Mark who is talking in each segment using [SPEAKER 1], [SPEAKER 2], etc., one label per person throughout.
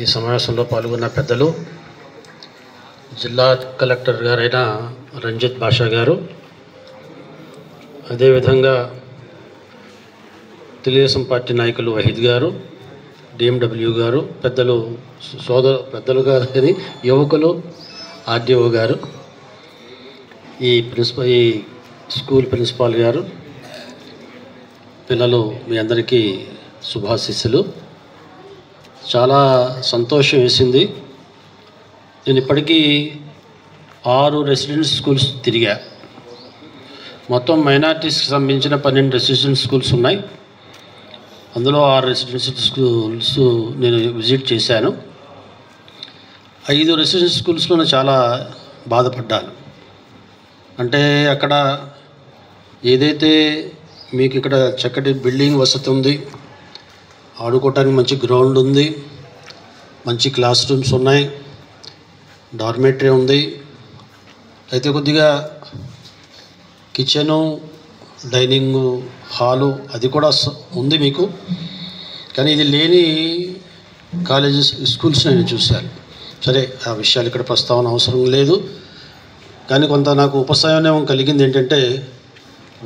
[SPEAKER 1] ఈ సమావేశంలో పాల్గొన్న పెద్దలు, జిల్లా కలెక్టర్ గారైన రంజిత్ బాషా గారు, అదేవిధంగా తెలుగుదేశం పార్టీ నాయకులు వహీద్ గారు, డిఎండబ్ల్యూ గారు, పెద్దలు గారు అని యువకులు, ఆర్డీఓ గారు, ఈ స్కూల్ ప్రిన్సిపాల్ గారు, పిల్లలు, మీ అందరికీ శుభాశీస్సులు. చాలా సంతోషం వేసింది. నేను ఇప్పటికీ 6 రెసిడెన్షియల్ స్కూల్స్ తిరిగా. మొత్తం మైనార్టీస్కి సంబంధించిన 12 రెసిడెన్షియల్ స్కూల్స్ ఉన్నాయి. అందులో 6 రెసిడెన్షియల్ స్కూల్స్ నేను విజిట్ చేశాను. 5 రెసిడెన్షియల్ స్కూల్స్లో చాలా బాధపడ్డాను. అంటే అక్కడ ఏదైతే మీకు ఇక్కడ చక్కటి బిల్డింగ్ వసతి ఉంది, ఆడుకోవటానికి మంచి గ్రౌండ్ ఉంది, మంచి క్లాస్ రూమ్స్ ఉన్నాయి, డార్మేటరీ ఉంది, అయితే కొద్దిగా కిచెను, డైనింగ్ హాలు అది కూడా ఉంది మీకు. కానీ ఇది లేని కాలేజెస్, స్కూల్స్ నేను చూశాను. సరే, ఆ విషయాలు ఇక్కడ ప్రస్తావన అవసరం లేదు. కానీ కొంత నాకు ఉపశమనం కలిగింది. ఏంటంటే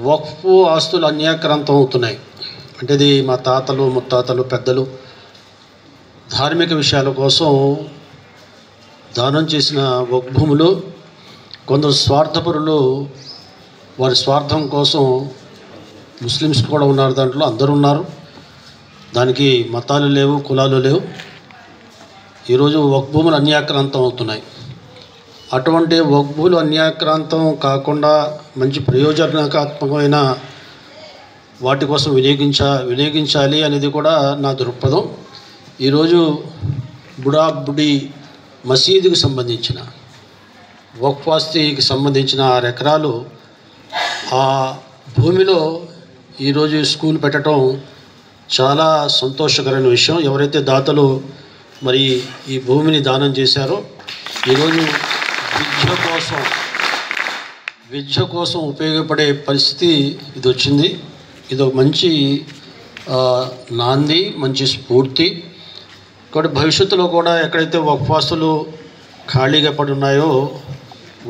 [SPEAKER 1] వక్ఫ్ ఆస్తులు అన్యాక్రాంతం అవుతున్నాయి. అంటే ఇది మా తాతలు, ముత్తాతలు, పెద్దలు ధార్మిక విషయాల కోసం దానం చేసిన వక్ఫ్ భూములు కొందరు స్వార్థపరులు వారి స్వార్థం కోసం, ముస్లిమ్స్ కూడా ఉన్నారు, దాంట్లో అందరూ ఉన్నారు, దానికి మతాలు లేవు, కులాలు లేవు. ఈరోజు వక్ఫ్ భూములు అన్యాక్రాంతం అవుతున్నాయి. అటువంటి వక్ఫ్ భూములు అన్యాక్రాంతం కాకుండా మంచి ప్రయోజనకాత్మకమైన వాటి కోసం వినియోగించాలి అనేది కూడా నా దృక్పథం. ఈరోజు బుడి మసీదుకి సంబంధించిన వక్ఫ్ ఆస్తికి సంబంధించిన 6 ఎకరాలు ఆ భూమిలో ఈరోజు స్కూల్ పెట్టడం చాలా సంతోషకరమైన విషయం. ఎవరైతే దాతలు మరి ఈ భూమిని దానం చేశారో ఈరోజు విద్య కోసం ఉపయోగపడే పరిస్థితి ఇది వచ్చింది. ఇది ఒక మంచి నాంది, మంచి స్ఫూర్తి. కాబట్టి భవిష్యత్తులో కూడా ఎక్కడైతే వక్ఫ్ ఆస్తులు ఖాళీగా పడి ఉన్నాయో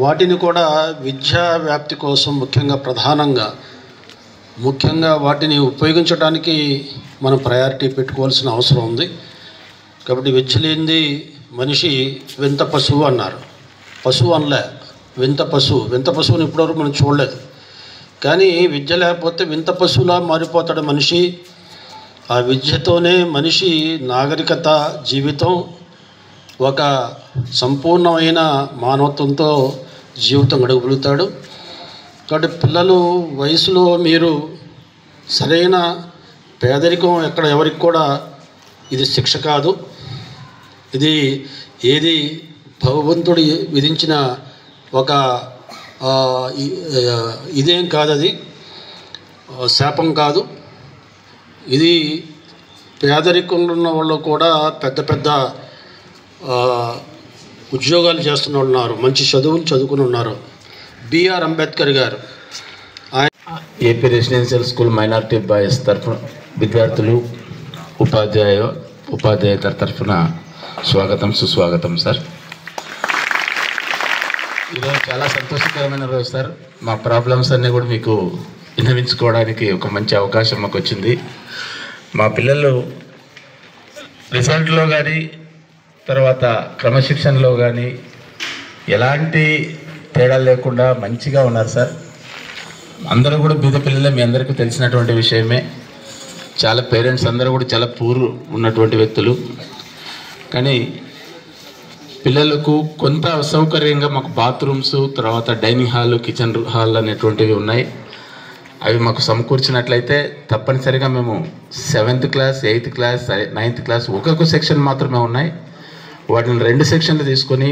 [SPEAKER 1] వాటిని కూడా విద్యా వ్యాప్తి కోసం ముఖ్యంగా వాటిని ఉపయోగించడానికి మనం ప్రయారిటీ పెట్టుకోవాల్సిన అవసరం ఉంది. కాబట్టి విద్య లేనిది మనిషి వింత పశువు అన్నారు. పశువు అనలే, వింత పశువుని ఇప్పటివరకు మనం చూడలేదు. కానీ విద్య లేకపోతే వింత పశువులా మారిపోతాడు మనిషి. ఆ విద్యతోనే మనిషి నాగరికత, జీవితం, ఒక సంపూర్ణమైన మానవత్వంతో జీవితం గడపగలుగుతాడు. కాబట్టి పిల్లలు వయసులో మీరు సరైన పేదరికం ఎవరికి కూడా ఇది శిక్ష కాదు. ఇది ఏది భగవంతుడు విధించిన ఒక ఇదేం కాదు, అది శాపం కాదు. ఇది పేదరికంలో ఉన్న వాళ్ళు కూడా పెద్ద ఉద్యోగాలు చేస్తున్న వాళ్ళు ఉన్నారు, మంచి చదువులు చదువుకుని ఉన్నారు. బిఆర్ అంబేద్కర్ గారు
[SPEAKER 2] AP residential school minority boys తరఫున విద్యార్థులు, ఉపాధ్యాయుల తరఫున స్వాగతం, సుస్వాగతం సార్. ఈరోజు చాలా సంతోషకరమైన రోజు సార్. మా ప్రాబ్లమ్స్ అన్నీ కూడా మీకు విన్నవించుకోవడానికి ఒక మంచి అవకాశం మాకు వచ్చింది. మా పిల్లలు రిజల్ట్లో కానీ తర్వాత క్రమశిక్షణలో కానీ ఎలాంటి తేడా లేకుండా మంచిగా ఉన్నారు సార్. అందరూ కూడా బీద పిల్లలే, మీ అందరికీ తెలిసినటువంటి విషయమే. చాలా పేరెంట్స్ అందరూ కూడా చాలా పూర్ ఉన్నటువంటి వ్యక్తులు. కానీ పిల్లలకు కొంత అసౌకర్యంగా మాకు బాత్రూమ్స్, తర్వాత డైనింగ్ హాల్, కిచెన్ హాల్ అనేటువంటివి ఉన్నాయి. అవి మాకు సమకూర్చినట్లయితే తప్పనిసరిగా మేము 7th class, 8th class, 9th class ఒక్కొక్క సెక్షన్ మాత్రమే ఉన్నాయి. వాటిని 2 సెక్షన్లు తీసుకొని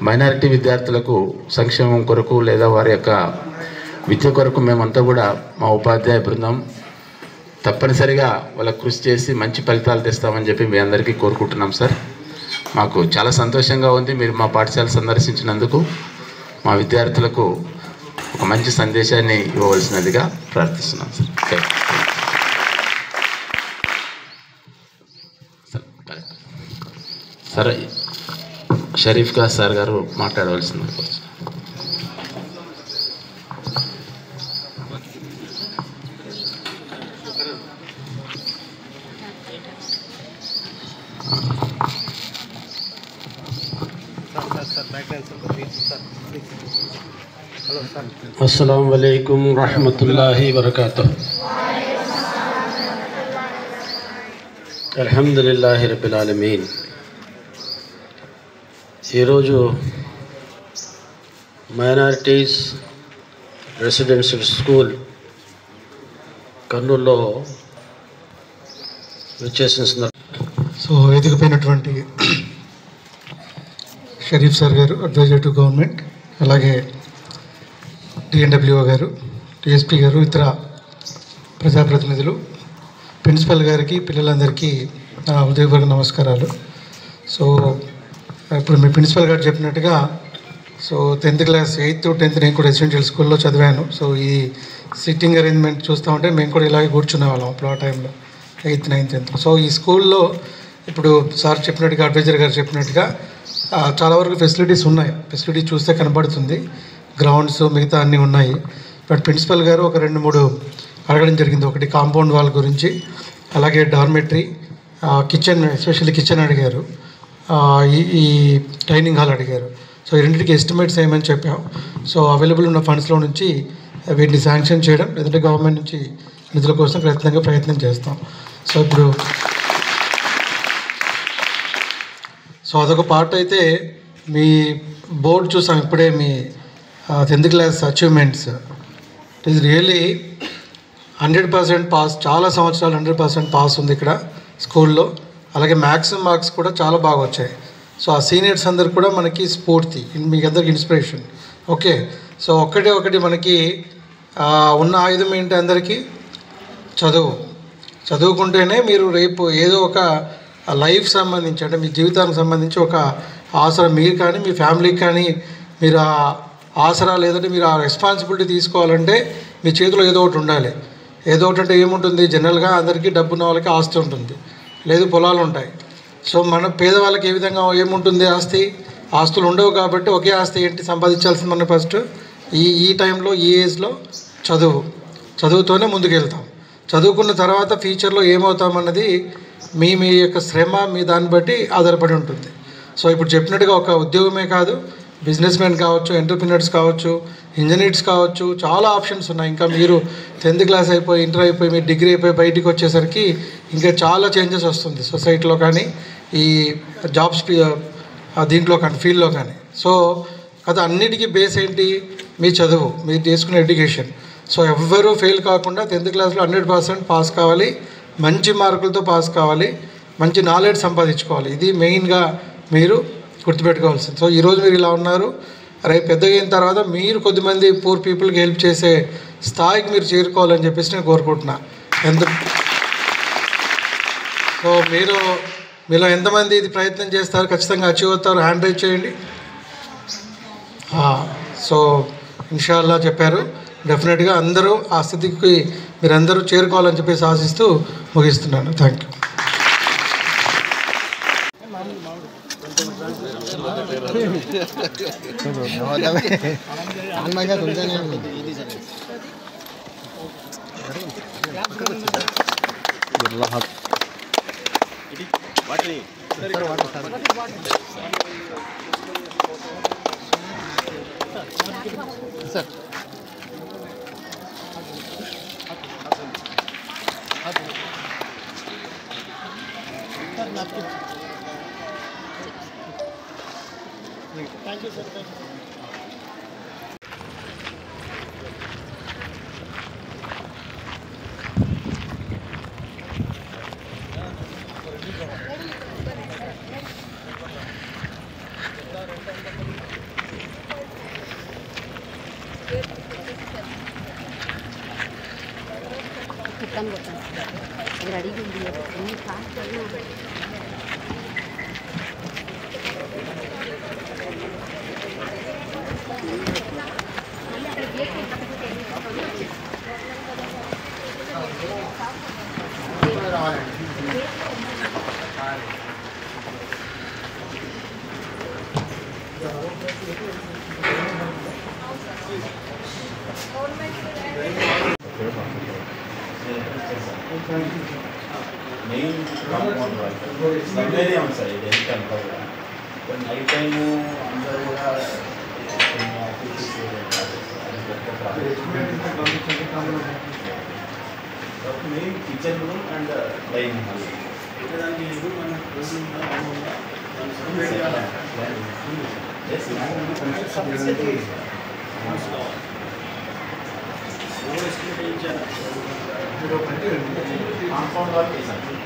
[SPEAKER 2] మైనారిటీ విద్యార్థులకు సంక్షేమం కొరకు లేదా వారి యొక్క విద్య కొరకు మేమంతా కూడా మా ఉపాధ్యాయ బృందం తప్పనిసరిగా వాళ్ళకు కృషి చేసి మంచి ఫలితాలు తెస్తామని చెప్పి మీ అందరికీ కోరుకుంటున్నాం సార్. మాకు చాలా సంతోషంగా ఉంది మీరు మా పాఠశాల సందర్శించినందుకు. మా విద్యార్థులకు ఒక మంచి సందేశాన్ని ఇవ్వవలసినదిగా ప్రార్థిస్తున్నాం సార్. సరే, షరీఫ్ ఖాన్ సార్ గారు మాట్లాడవలసింది.
[SPEAKER 1] అస్సలాము అలైకుం రహమతుల్లాహి వబరకాతుహ్. అల్హమ్దులిల్లాహి రబ్బిల్ ఆలమీన్. ఈరోజు మైనారిటీస్ రెసిడెన్షియల్ స్కూల్ కర్నూలులో విచ్చేసిన
[SPEAKER 3] సో ఎదిగిపోయినటువంటి షరీఫ్ సార్ గారు, అడ్వైజర్ టు గవర్నమెంట్, అలాగే డిఎన్డబ్ల్యూఓ గారు, టీఎస్పీ గారు, ఇతర ప్రజాప్రతినిధులు, ప్రిన్సిపల్ గారికి, పిల్లలందరికీ నా హృదయపూర్వక నమస్కారాలు. సో ఇప్పుడు మీ ప్రిన్సిపల్ గారు చెప్పినట్టుగా so 10th class 8th to 10th నేను కూడా రెసిడెన్షియల్ స్కూల్లో చదివాను. సో ఈ సిట్టింగ్ అరేంజ్మెంట్ చూస్తూ ఉంటే మేము కూడా ఇలాగే కూర్చునే వాళ్ళం అప్పుడు ఆ టైంలో 8th, 9th, 10th. సో ఈ స్కూల్లో ఇప్పుడు సార్ చెప్పినట్టుగా, అడ్వైజర్ గారు చెప్పినట్టుగా చాలా వరకు ఫెసిలిటీస్ ఉన్నాయి. ఫెసిలిటీ చూస్తే కనబడుతుంది, గ్రౌండ్స్ మిగతా అన్నీ ఉన్నాయి. బట్ ప్రిన్సిపల్ గారు ఒక 2-3 అడగడం జరిగింది. ఒకటి కాంపౌండ్ వాల్ గురించి, అలాగే డార్మెటరీ, కిచెన్, ఎస్పెషల్లీ కిచెన్ అడిగారు, ఈ డైనింగ్ హాల్ అడిగారు. సో ఈ రెండింటికి ఎస్టిమేట్స్ ఏమని చెప్పాం. సో అవైలబుల్ ఉన్న ఫండ్స్లో నుంచి వీటిని శాంక్షన్ చేయడం, లేదంటే గవర్నమెంట్ నుంచి నిధుల కోసం ప్రయత్నం చేస్తాం. సో ఇప్పుడు అదొక పార్ట్ అయితే, మీ బోర్డు చూసాం ఇప్పుడే, మీ 10th class achievements. It is really 100% pass. చాలా సంవత్సరాలు 100% పాస్ ఉంది ఇక్కడ స్కూల్లో. అలాగే మ్యాక్సిమం మార్క్స్ కూడా చాలా బాగా వచ్చాయి. సో ఆ సీనియర్స్ అందరు కూడా మనకి స్ఫూర్తి, మీకు అందరికి ఇన్స్పిరేషన్. ఓకే, సో ఒకటి మనకి ఉన్న ఆయుధం ఏంటి అందరికీ? చదువుకుంటేనే మీరు రేపు ఏదో ఒక లైఫ్ సంబంధించి, అంటే మీ జీవితానికి సంబంధించి ఒక ఆసరా, మీరు కానీ మీ ఫ్యామిలీకి కానీ మీరు ఆ ఆసరా, లేదంటే మీరు ఆ రెస్పాన్సిబిలిటీ తీసుకోవాలంటే మీ చేతిలో ఏదో ఒకటి ఉండాలి. ఏదో ఒకటి అంటే ఏముంటుంది? జనరల్గా అందరికీ డబ్బున్న వాళ్ళకి ఆస్తి ఉంటుంది, లేదు పొలాలు ఉంటాయి. సో మన పేదవాళ్ళకి ఏ విధంగా ఏముంటుంది? ఆస్తులు ఉండవు. కాబట్టి ఒకే ఆస్తి ఏంటి సంపాదించాల్సింది మనం ఫస్ట్ ఈ టైంలో, ఈ ఏజ్లో చదువుతోనే ముందుకెళ్తాం. చదువుకున్న తర్వాత ఫ్యూచర్లో ఏమవుతామన్నది మీ యొక్క శ్రమ, మీ దాన్ని బట్టి ఆధారపడి ఉంటుంది. సో ఇప్పుడు చెప్పినట్టుగా ఒక ఉద్యోగమే కాదు, బిజినెస్ మ్యాన్ కావచ్చు, ఎంటర్ప్రినర్స్ కావచ్చు, ఇంజనీర్స్ కావచ్చు, చాలా ఆప్షన్స్ ఉన్నాయి. ఇంకా మీరు 10th క్లాస్ అయిపోయి, ఇంటర్ అయిపోయి, మీరు డిగ్రీ అయిపోయి బయటికి వచ్చేసరికి ఇంకా చాలా చేంజెస్ వస్తుంది సొసైటీలో కానీ, ఈ జాబ్స్ దీంట్లో కానీ, ఫీల్డ్లో కానీ. సో అది అన్నిటికీ బేస్ ఏంటి? మీ చదువు, మీరు చేసుకునే ఎడ్యుకేషన్. సో ఎవ్వరూ ఫెయిల్ కాకుండా 10th క్లాస్లో 100% పాస్ కావాలి, మంచి మార్కులతో పాస్ కావాలి, మంచి నాలెడ్జ్ సంపాదించుకోవాలి. ఇది మెయిన్గా మీరు గుర్తుపెట్టుకోవాల్సింది. సో ఈరోజు మీరు ఇలా ఉన్నారు, రేపు పెద్దగా అయిన తర్వాత మీరు కొద్దిమంది పూర్ పీపుల్కి హెల్ప్ చేసే స్థాయికి మీరు చేరుకోవాలని చెప్పేసి నేను కోరుకుంటున్నా. సో మీలో ఎంతమంది ఇది ప్రయత్నం చేస్తారు, ఖచ్చితంగా అచీవ్ అవుతారు? హ్యాండ్ రైజ్ చేయండి. సో ఇన్షాల్లా చెప్పారు, డెఫినెట్గా అందరూ ఆ స్థితికి మీరందరూ చేరుకోవాలని చెప్పేసి ఆశిస్తూ ముగిస్తున్నాను. Thank you. Thank you, sir. Thank you.
[SPEAKER 4] ready to be a fast.
[SPEAKER 2] Main compound సబ్వేరే ఉంది సార్ ఇది ఎంత అంతా కూడా నైట్ టైము అందరూ కూడా main kitchen room and dining hall compound work చేశాను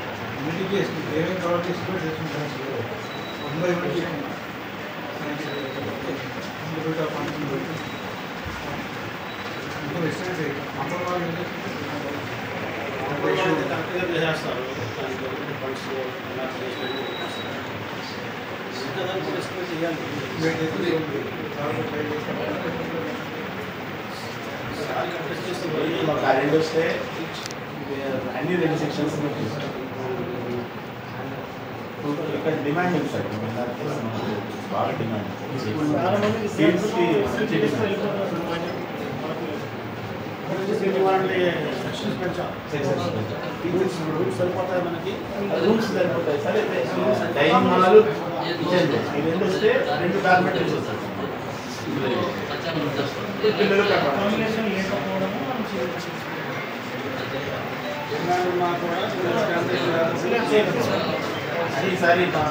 [SPEAKER 2] రెండు వస్తే అన్ని రెండు సెక్షన్స్ ఇక్కడ డిమాండ్ ఉంది సార్ బాగా డిమాండ్
[SPEAKER 1] సరిపోతాయి మనకి
[SPEAKER 2] రూమ్స్ సరిపోతాయి సార్ డైనింగ్ హాల్ కిచెన్ ఈ రెండు వస్తే రెండు డార్మెంటరీస్ వస్తాయి పిల్లలు ఈసారి మా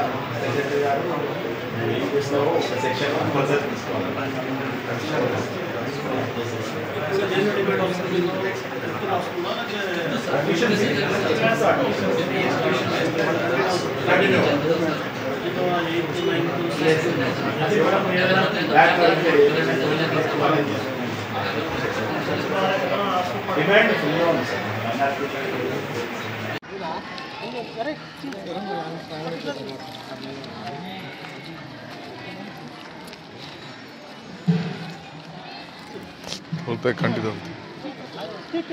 [SPEAKER 2] సెక్రటరీ గారు ఏం చేస్తావో ఒక సెక్షన్ కంపల్సరీ తీసుకోవాలి డిమాండ్ ఫుల్గా ఉంది సార్
[SPEAKER 5] बोलते कंटिन्यू
[SPEAKER 6] कुल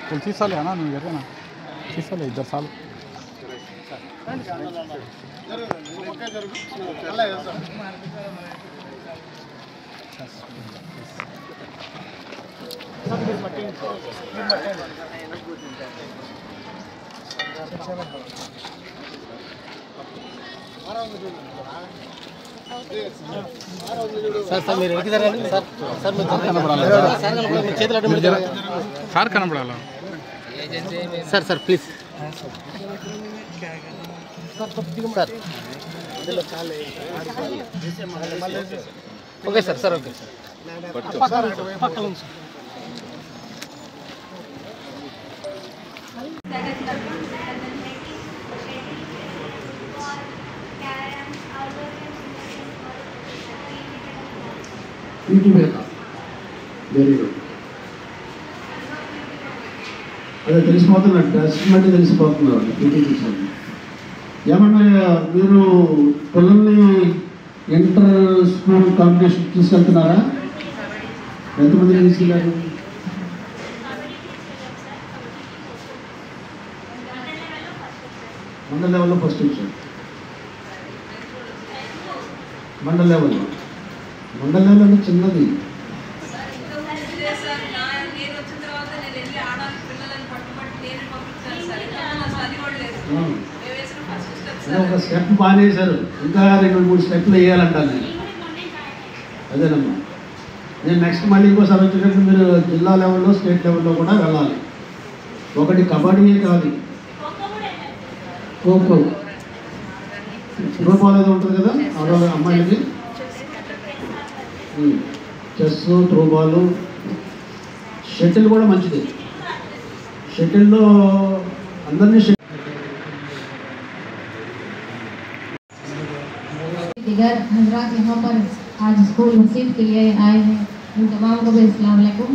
[SPEAKER 6] 30 साल है ना नहीं करते ना 30 साल है इधर साल
[SPEAKER 3] సార్ సార్ మీరు ఎక్కడికి జరగాలి సార్ సార్ మీరు
[SPEAKER 6] సార్ కనపడాలా
[SPEAKER 3] sir sir please sir okay sir sir okay sir
[SPEAKER 7] very good అదే తెలిసిపోతున్నారు డ్రెస్ బట్టి తెలిసిపోతున్నారు పీటీ టీచర్ ఏమన్నా మీరు పిల్లల్ని ఇంటర్ స్కూల్ కాంపిటీషన్ తీసుకెళ్తున్నారా ఎంతమంది తీసుకెళ్ళారు మండల్ లెవెల్లో ఫస్ట్ వచ్చారు మండల్ లెవెల్లో అంటే చిన్నది ఒక స్టెప్ బాగా వేశారు ఇంకా 2-3 స్టెప్లు వేయాలంటాను నేను అదేనమ్మా నేను నెక్స్ట్ మళ్ళీ ఇంకోసారి వచ్చేటప్పుడు మీరు జిల్లా లెవెల్లో స్టేట్ లెవెల్లో కూడా వెళ్ళాలి ఒకటి కబడ్డీ కాదు ఖోఖో త్రోబాల్ ఏదో ఉంటుంది కదా ఆడవాళ్ళ అమ్మాయిలకి చెస్ త్రోబాలు షటిల్ కూడా మంచిది షటిల్లో అందరినీ
[SPEAKER 8] दीगर हजरात यहाँ पर आज स्कूल मस्जिद के लिए आए हैं उन तमाम को भी अस्सलाम वालेकुम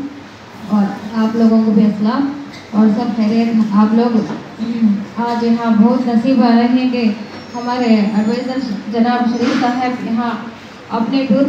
[SPEAKER 8] और आप लोगों को भी अस्सलाम और सब खैरियत आप लोग आज यहाँ बहुत नसीब आ रहे हैं कि हमारे एडवाइज़र जनाब शरीफ साहब यहाँ अपने टूर